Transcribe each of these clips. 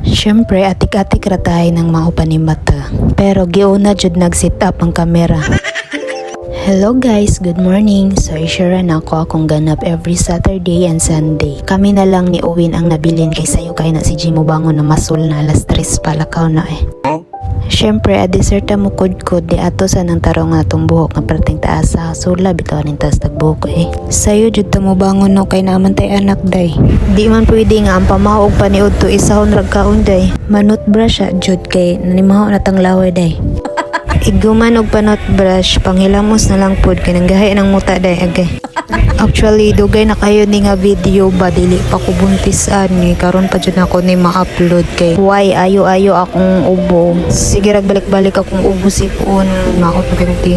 Syempre, atik-atik ratay ng mga upanimata. Pero giuna jud nag-set up ang kamera. Hello guys, good morning. So i-share na ako akong ganap every Saturday and Sunday. Kami na lang ni Owen ang nabilin kay sayo kay na si Jimo bangon na masul na alas 3 palakaw na eh. Syempre, adiserta mo kudkod di ato sa nang tarong nga itong buhok nga perting taas sa sula bitaw ning taas tagbuhok eh. Sayo jud ta mo bangon no kay naman tay anak day. Di man pwede nga ang pamahog paniud to isahon ragkaon day. Manut brush jud kay nanimaho na tang laway day. Iguman og panot brush, panghilamos na lang pod kay nanggahi ng muta day agay. Actually, dugay na kayo ni nga video ba dili pa ko buntisan ni karon pa jud ako ni ma-upload kay why ayo-ayo akong ubo. Sige rag balik-balik akong ubo sipon maot pa kay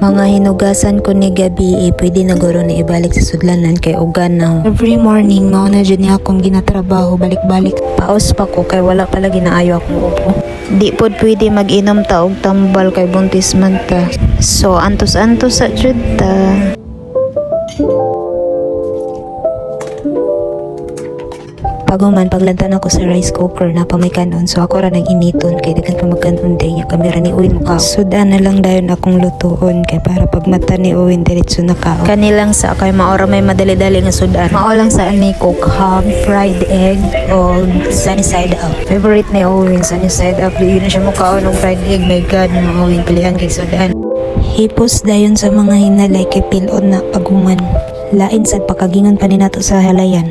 mga hinugasan ko ni gabi pwede na guro na ibalik sa sudlanan kay ugan na. Every morning mao na jud ni akong ginatrabaho balik-balik. Paos pa ko kay wala pala ginaayo akong ubo. Di pod pwede mag-inom ta og tambal kay buntis man ta. So antos-antos sa jud ta. Paguman paglantan ako sa rice cooker na pamikanon so ako ra nang initon kay daghan pa magkanon day yung kamera ni Uwin muka. Sudan na lang dayon akong lutuon kay para pag mata ni Uwin diretso na kao. Kanilang sa kay maora may madali-dali nga sudan. Mao lang sa ni cook ham, fried egg o sunny side up. Favorite ni Uwin sunny side up. Di na siya mukaon og fried egg. My god, mga Uwin pilihan kay sudan. Hipos dayon sa mga hinalay kay pilon na paguman. Lain sad pakagingon pa ni nato sa halayan.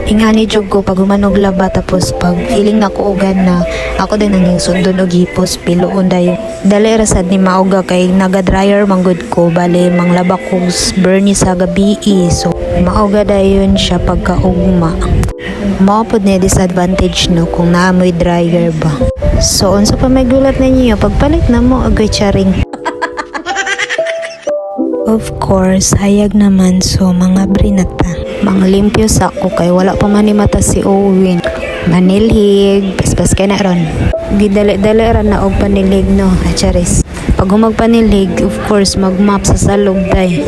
Ingani jud ko pag humanog laba tapos pag feeling na ko ugan na ako din nanging sundon og hipos piloon dayon. Dali ra sad ni mauga kay naga-dryer manggod ko bale manglaba ko burni sa gabi so mauga dayon siya pagkaugma. Mao pod ni disadvantage no kung naamoy dryer ba. So unsa pa may gulat ninyo pagpalit na mo agay charing. Of course, hayag naman so mga brinata. Manglimpyo sa ko kay wala pa man ni mata si Owen. Manilhig, paspas kay na ron. Gidali-dali ra na og panilig no, acharis. Pag humagpanilig, of course, magmap sa salog day.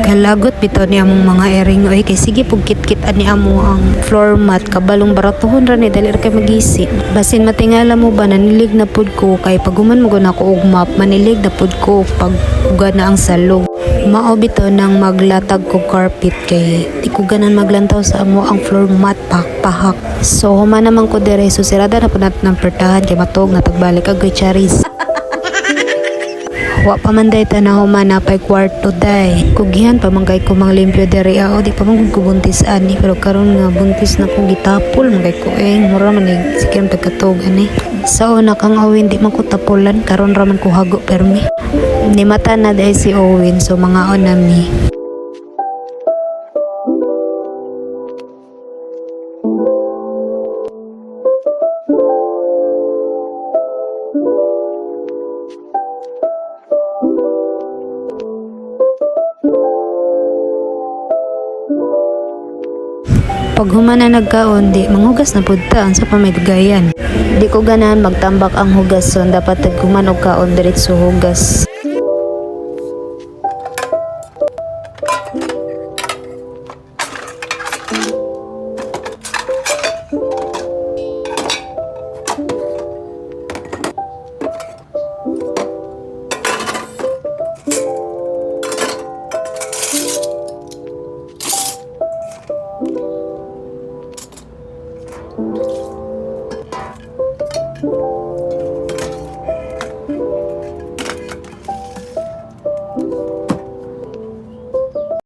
Kalagot bitaw ni among mga ering oy kay sige pug kit-kit ani amo ang floor mat kabalong baratuhon ra ni dali ra kay magisi. Basin matingala mo ba nanilig na pud ko kay paguman mo na ko og map manilig na pud ko pag uga na ang salog. Mao bitaw nang maglatag ko carpet kay di ko ganan maglantaw sa amo ang floor mat pahak. So human naman ko dire so sirada na pud ng pertahan kay matog na tagbalik agoy charis. Wa pa man day tanaw man napay kwarto day. Kugihan pa man kay ko manglimpyo diri o di pa man ko buntis ani pero karon nga buntis na ko gitapol man kay ko mura man sige tagkatog ani. Sa una kang Owen di man ko tapulan karon ra man ko hago permi. Ni mata na day si Owen so mga onami. Pag humana nagkaon, di manghugas na punta sa pamay-gayan. Di ko ganahan magtambak ang hugas so dapat tagkuman og kaon diretso hugas.